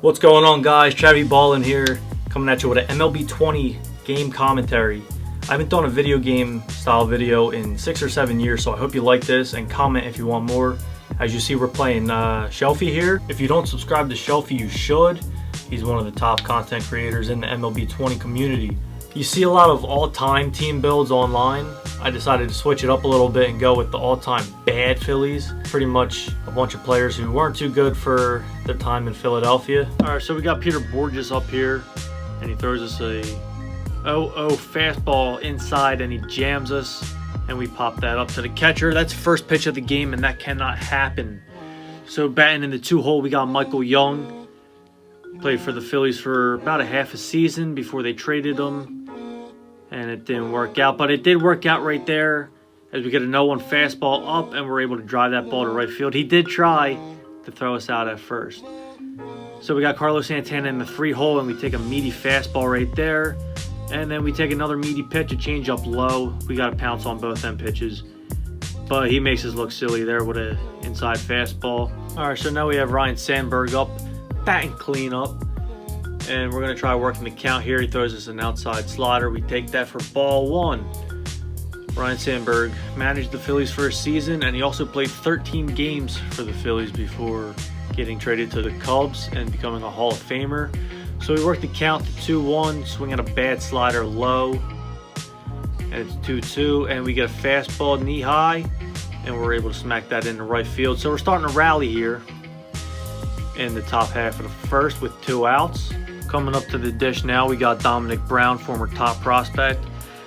What's going on, guys? Chavy Ballin here, coming at you with an MLB 20 game commentary. I haven't done a video game style video in 6 or 7 years, so I hope you like this and comment if you want more. As you see, we're playing Shelfy here. If you don't subscribe to Shelfy, you should. He's one of the top content creators in the MLB 20 community. You see a lot of all-time team builds online. I decided to switch it up a little bit and go with the all-time bad Phillies. Pretty much a bunch of players who weren't too good for their time in Philadelphia. All right, so we got Peter Borges up here, and he throws us a 0-0 fastball inside, and he jams us, and we pop that up to the catcher. That's first pitch of the game, and that cannot happen. So batting in the 2-hole, we got Michael Young. Played for the Phillies for about a half a season before they traded him. And it didn't work out, but it did work out right there as we get a 0-1 fastball up and we're able to drive that ball to right field. He did try to throw us out at first. So we got Carlos Santana in the 3-hole and we take a meaty fastball right there. And then we take another meaty pitch, a change up low. We got to pounce on both end pitches. But he makes us look silly there with an inside fastball. All right, so now we have Ryne Sandberg up, batting clean up. And we're going to try working the count here. He throws us an outside slider. We take that for ball one. Ryne Sandberg managed the Phillies for a season, and he also played 13 games for the Phillies before getting traded to the Cubs and becoming a Hall of Famer. So we work the count to 2-1, swinging a bad slider low. And it's 2-2, and we get a fastball knee high, and we're able to smack that into right field. So we're starting to rally here in the top half of the first with 2 outs. Coming up to the dish now, we got Dominic Brown, former top prospect.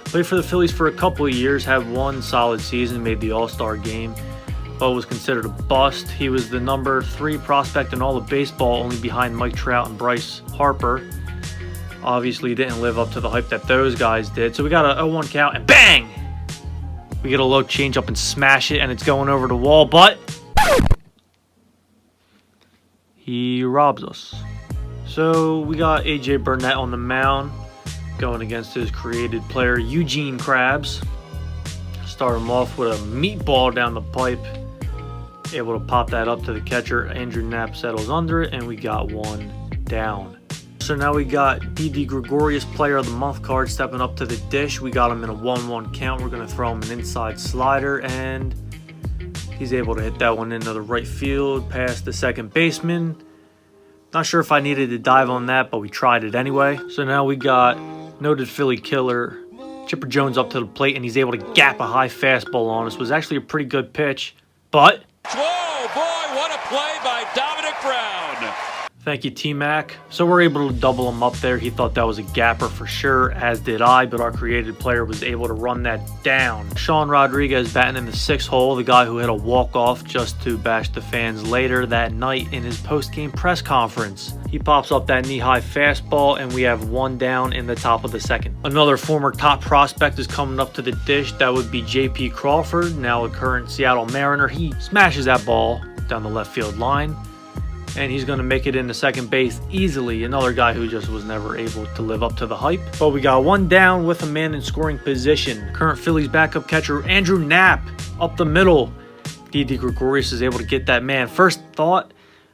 Played for the Phillies for a couple of years, had one solid season, made the All-Star game, but was considered a bust. He was the number 3 prospect in all of baseball, only behind Mike Trout and Bryce Harper. Obviously didn't live up to the hype that those guys did. So we got a 0-1 count, and bang! We get a low change up and smash it, and it's going over the wall, but he robs us. So we got AJ Burnett on the mound going against his created player Eugene Krabs. Start him off with a meatball down the pipe. Able to pop that up to the catcher. Andrew Knapp settles under it, and we got 1 down. So now we got Didi Gregorius Player of the Month card stepping up to the dish. We got him in a 1-1 count. We're going to throw him an inside slider, and he's able to hit that one into the right field past the second baseman. Not sure if I needed to dive on that, but we tried it anyway. So now we got noted Philly killer Chipper Jones up to the plate, and he's able to gap a high fastball on us. It was actually a pretty good pitch, but whoa, boy, what a play by Dominic Brown. Thank you, T-Mac. So we're able to double him up there. He thought that was a gapper for sure, as did I, but our created player was able to run that down. Sean Rodriguez batting in the 6th hole, the guy who hit a walk-off just to bash the fans later that night in his post-game press conference. He pops up that knee-high fastball, and we have 1 down in the top of the second. Another former top prospect is coming up to the dish. That would be J.P. Crawford, now a current Seattle Mariner. He smashes that ball down the left field line, and he's going to make it into second base easily. Another guy who just was never able to live up to the hype. But we got 1 down with a man in scoring position. Current Phillies backup catcher Andrew Knapp up the middle. Didi Gregorius is able to get that man. First thought,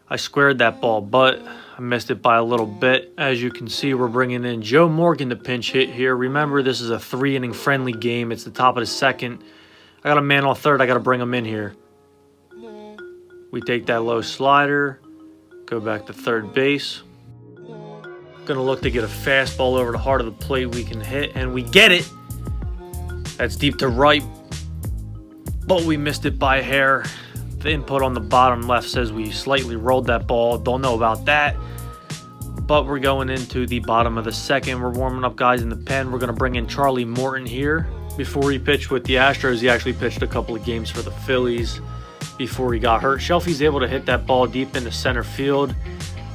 I squared that ball, but I missed it by a little bit. As you can see, we're bringing in Joe Morgan to pinch hit here. Remember, this is a 3-inning friendly game. It's the top of the second. I got a man on third. I got to bring him in here. We take that low slider. Go back to third base. Gonna look to get a fastball over the heart of the plate we can hit, and we get it. That's deep to right, but we missed it by a hair. The input on the bottom left says we slightly rolled that ball. Don't know about that, but we're going into the bottom of the second. We're warming up guys in the pen. We're gonna bring in Charlie Morton here. Before he pitched with the Astros, he actually pitched a couple of games for the Phillies before he got hurt. Shelfy's able to hit that ball deep into center field,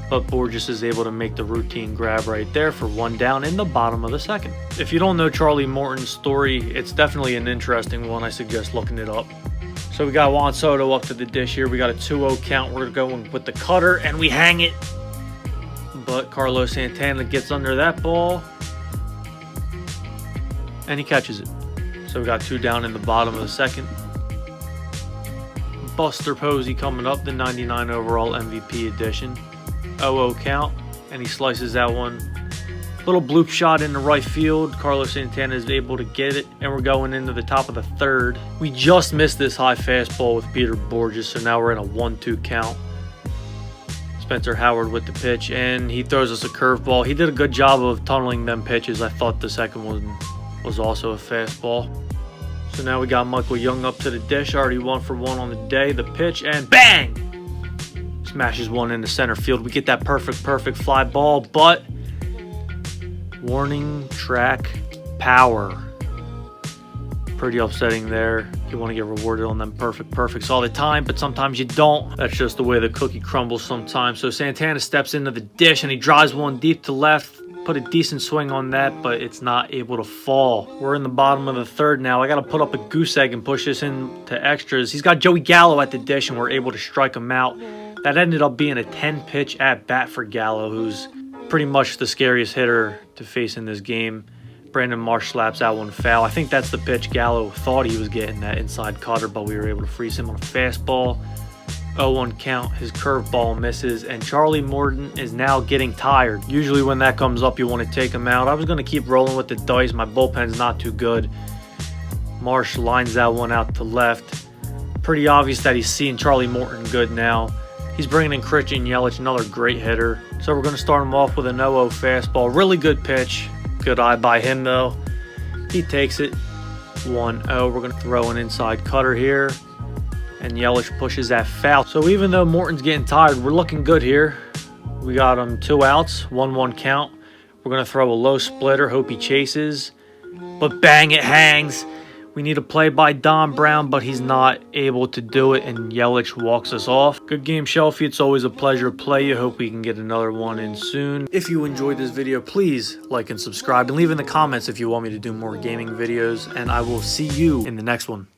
but Borges is able to make the routine grab right there for 1 down in the bottom of the second. If you don't know Charlie Morton's story, it's definitely an interesting one. I suggest looking it up. So we got Juan Soto up to the dish here. We got a 2-0 count. We're going with the cutter, and we hang it. But Carlos Santana gets under that ball, and he catches it. So we got 2 down in the bottom of the second. Buster Posey coming up, the 99 overall MVP edition. 0-0 count, and he slices that one. Little bloop shot in the right field. Carlos Santana is able to get it, and we're going into the top of the third. We just missed this high fastball with Peter Borges, so now we're in a 1-2 count. Spencer Howard with the pitch, and he throws us a curveball. He did a good job of tunneling them pitches. I thought the second one was also a fastball. So now we got Michael Young up to the dish, already 1 for 1 on the day. The pitch, and bang! Smashes one into center field. We get that perfect fly ball, but warning track power. Pretty upsetting there. You want to get rewarded on them perfects all the time, but sometimes you don't. That's just the way the cookie crumbles sometimes. So Santana steps into the dish and he drives one deep to left. Put a decent swing on that, but it's not able to fall. We're in the bottom of the third now. I got to put up a goose egg and push this into extras. He's got Joey Gallo at the dish, and we're able to strike him out. That ended up being a 10-pitch at-bat for Gallo, who's pretty much the scariest hitter to face in this game. Brandon Marsh slaps that one foul. I think that's the pitch Gallo thought he was getting, that inside cutter, but we were able to freeze him on a fastball. 0-1 count, his curveball misses, and Charlie Morton is now getting tired. Usually when that comes up, you want to take him out. I was going to keep rolling with the dice. My bullpen's not too good. Marsh lines that one out to left. Pretty obvious that he's seeing Charlie Morton good now. He's bringing in Christian Yelich, another great hitter. So we're going to start him off with a 0-0 fastball. Really good pitch. Good eye by him, though. He takes it. 1-0. We're going to throw an inside cutter here. And Yelich pushes that foul. So even though Morton's getting tired, we're looking good here. We got him 2 outs, 1-1 count. We're going to throw a low splitter. Hope he chases. But bang, it hangs. We need a play by Dom Brown, but he's not able to do it, and Yelich walks us off. Good game, Shelfy. It's always a pleasure to play you. Hope we can get another one in soon. If you enjoyed this video, please like and subscribe, and leave in the comments if you want me to do more gaming videos, and I will see you in the next one.